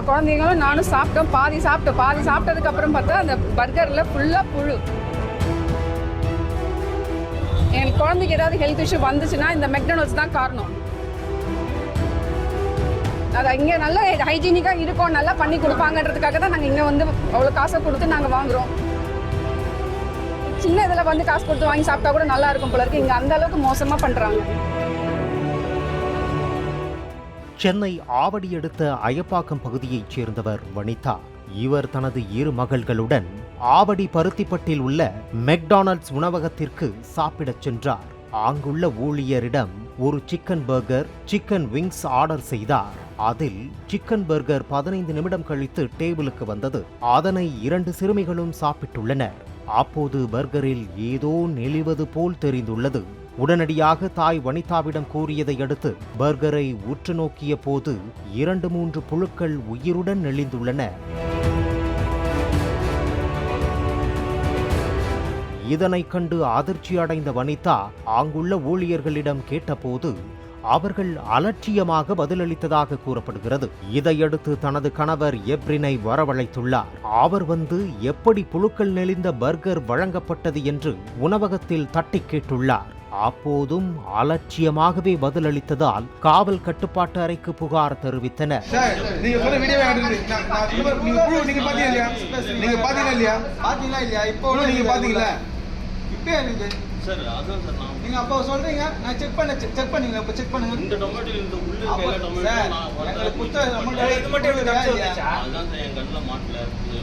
குழந்தைங்களும் நானும் சாப்பிட்டோம். பாதி சாப்பிட்டதுக்கப்புறம் பார்த்தா அந்த பர்கரில் ஃபுல்லாக புழு. என் குழந்தைக்கு ஏதாவது ஹெல்த் இஷ்யூ வந்துச்சுன்னா இந்த மெக்டொனால்ட்ஸ் தான் காரணம். அது இங்கே நல்லா ஹைஜீனிக்காக இருக்கும், நல்லா பண்ணி கொடுப்பாங்கன்றதுக்காக தான் நாங்கள் இங்கே வந்து அவ்வளோ காசை கொடுத்து நாங்கள் வாங்குகிறோம். சின்ன இதில் வந்து காசு கொடுத்து வாங்கி சாப்பிட்டா கூட நல்லா இருக்கும் போல இருக்கு. இங்கே அந்த அளவுக்கு மோசமாக பண்ணுறாங்க. சென்னை ஆவடி அடுத்த அயப்பாக்கம் பகுதியைச் சேர்ந்தவர் வனிதா. இவர் தனது இரு மகள்களுடன் ஆவடி பருத்திப்பட்டில் உள்ள மெக்டானல்ட்ஸ் உணவகத்திற்கு சாப்பிடச் சென்றார். அங்குள்ள ஊழியரிடம் ஒரு chicken burger, chicken wings order செய்தார். அதில் சிக்கன் பர்கர் 15 நிமிடம் கழித்து டேபிளுக்கு வந்தது. அதனை 2 சிறுமிகளும் சாப்பிட்டுள்ளனர். அப்போது பர்கரில் ஏதோ நெளிவது போல் தெரிந்துள்ளது. உடனடியாக தாய் வனிதாவிடம் கூறியதை அடுத்து பர்கரை உற்று நோக்கிய போது 2-3 புழுக்கள் உயிருடன் நெளிந்துள்ளன. இதனை கண்டு அதிர்ச்சி அடைந்த வனிதா அங்குள்ள ஊழியர்களிடம் கேட்டபோது அவர்கள் அலட்சியமாக பதிலளித்ததாக கூறப்படுகிறது. இதையடுத்து தனது கணவர் எப்ரினை வரவழைத்துள்ளார். அவர் வந்து எப்படி புழுக்கள் நெளிந்த பர்கர் வழங்கப்பட்டது என்று உணவகத்தில் தட்டி கேட்டுள்ளார். அப்போதும் அலட்சியமாகவே பதிலளித்ததால் காவல் கட்டுப்பாட்டு அறைக்கு புகார் தெரிவித்தனர். நீங்க அப்போ சொல்றீங்க நான் செக் பண்ணுங்க இப்ப செக் பண்ணுங்க. இந்த டொமேட்டோ இந்த உள்ள கேல டொமேட்டோ நான் குத்த அமௌண்ட் இது மட்டும் எனக்கு வந்துச்சா? அதான் சார் என் கண்ணல மாட்டல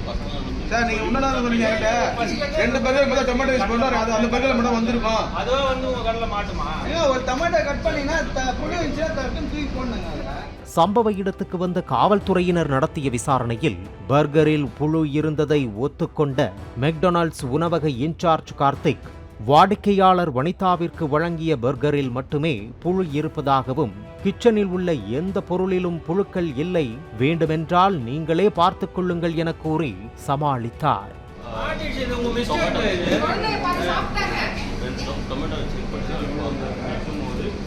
பசங்க. சார் நீங்க முன்னாடி சொன்னீங்க என்கிட்ட 2 பர்கர் மட்டும் டொமேட்டோ யூஸ் பண்றாரு. அது அந்த பர்கர்ல மட்டும் வந்திருக்கும். அதுவா வந்து உங்க கண்ணல மாட்டுமா? ஐயோ ஒரு டொமேட்டோ கட் பண்ணீங்கன்னா புளி இன்ச்சா தட்டுன்னு தூக்கி போடுங்க. சம்பவ இடத்துக்கு வந்த காவல்துறையினர் நடத்திய விசாரணையில் பர்கரில் புழு இருந்ததை ஒத்துக்கொண்ட மெக்டொனால்ட்ஸ் உணவக இன்சார்ஜ் கார்த்திக், வாடிக்கையாளர் வனிதாவிற்கு வழங்கிய பர்கரில் மட்டுமே புழு இருப்பதாகவும், கிச்சனில் உள்ள எந்த பொருளிலும் புழுக்கள் இல்லை, வேண்டுமென்றால் நீங்களே பார்த்துக் கொள்ளுங்கள் என கூறி சமாளித்தார்.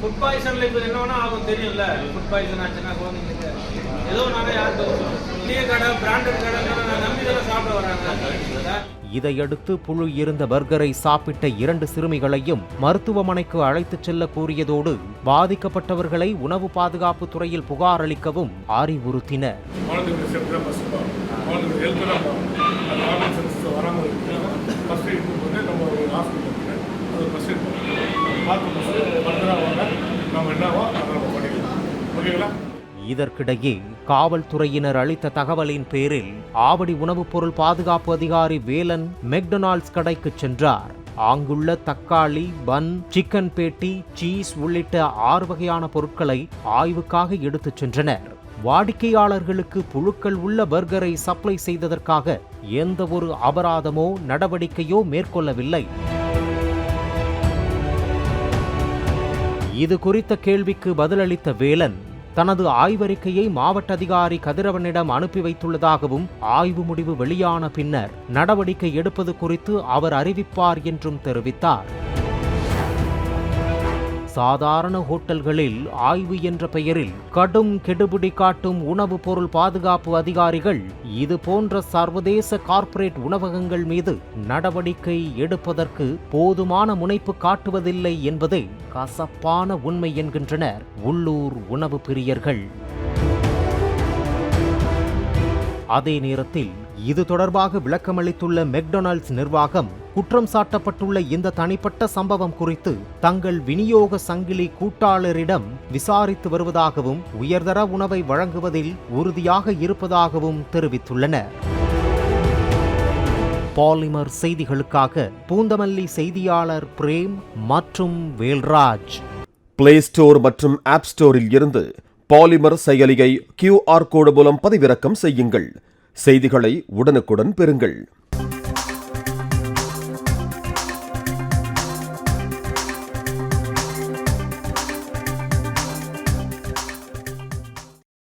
ஃபுட் பாய்சன்ல இப்போ என்ன வேணா ஆகும் தெரியும்ல. ஃபுட் பாய்சன் ஆச்சுன்னா குழந்தைங்களுக்கு ஏதோ நானே யாருக்கு பெரிய கடை பிராண்டட் கடை நான் நம்பி தான் சாப்பிட வராங்க. இதையடுத்து புழு இருந்த பர்கரை சாப்பிட்ட 2 சிறுமிகளையும் மருத்துவமனைக்கு அழைத்துச் செல்ல கூறியதோடு பாதிக்கப்பட்டவர்களை உணவு பாதுகாப்பு துறையில் புகார் அளிக்கவும் அறிவுறுத்தினர். இதற்கிடையே காவல்துறையினர் அளித்த தகவலின் பேரில் ஆவடி உணவுப் பொருள் பாதுகாப்பு அதிகாரி வேலன் மெக்டொனால்ட்ஸ் கடைக்கு சென்றார். அங்குள்ள தக்காளி, பன், சிக்கன் பேட்டி, சீஸ் உள்ளிட்ட 6 வகையான பொருட்களை ஆய்வுக்காக எடுத்துச் சென்றனர். வாடிக்கையாளர்களுக்கு புழுக்கள் உள்ள பர்கரை சப்ளை செய்ததற்காக எந்த ஒரு அபராதமோ நடவடிக்கையோ மேற்கொள்ளவில்லை. இது குறித்த கேள்விக்கு பதிலளித்த வேலன் தனது ஆய்வறிக்கையை மாவட்ட அதிகாரி கதிரவனிடம் அனுப்பி வைத்துள்ளதாகவும், ஆய்வு முடிவு வெளியான பின்னர் நடவடிக்கை எடுப்பது குறித்து அவர் அறிவிப்பார் என்றும் தெரிவித்தார். சாதாரண ஹோட்டல்களில் ஆய்வு என்ற பெயரில் கடும் கெடுபிடி காட்டும் உணவு பொருள் பாதுகாப்பு அதிகாரிகள் இது போன்ற சர்வதேச கார்ப்பரேட் உணவகங்கள் மீது நடவடிக்கை எடுப்பதற்கு போதுமான முனைப்பு காட்டுவதில்லை என்பதே கசப்பான உண்மை என்கின்றனர் உள்ளூர் உணவு பிரியர்கள். அதே நேரத்தில் இது தொடர்பாக விளக்கமளித்துள்ள மெக்டொனால்ட்ஸ் நிர்வாகம், குற்றம் சாட்டப்பட்டுள்ள இந்த தனிப்பட்ட சம்பவம் குறித்து தங்கள் விநியோக சங்கிலி கூட்டாளரிடம் விசாரித்து வருவதாகவும், உயர்தர உணவை வழங்குவதில் உறுதியாக இருப்பதாகவும் தெரிவித்துள்ளனர். பாலிமர் செய்திகளுக்காக பூந்தமல்லி செய்தியாளர் பிரேம் மற்றும் வேல்ராஜ். பிளே ஸ்டோர் மற்றும் ஆப் ஸ்டோரில் இருந்து பாலிமர் செயலியை QR கோடு மூலம் பதிவிறக்கம் செய்யுங்கள். செய்திகளை உடனுக்குடன் பெறுங்கள்.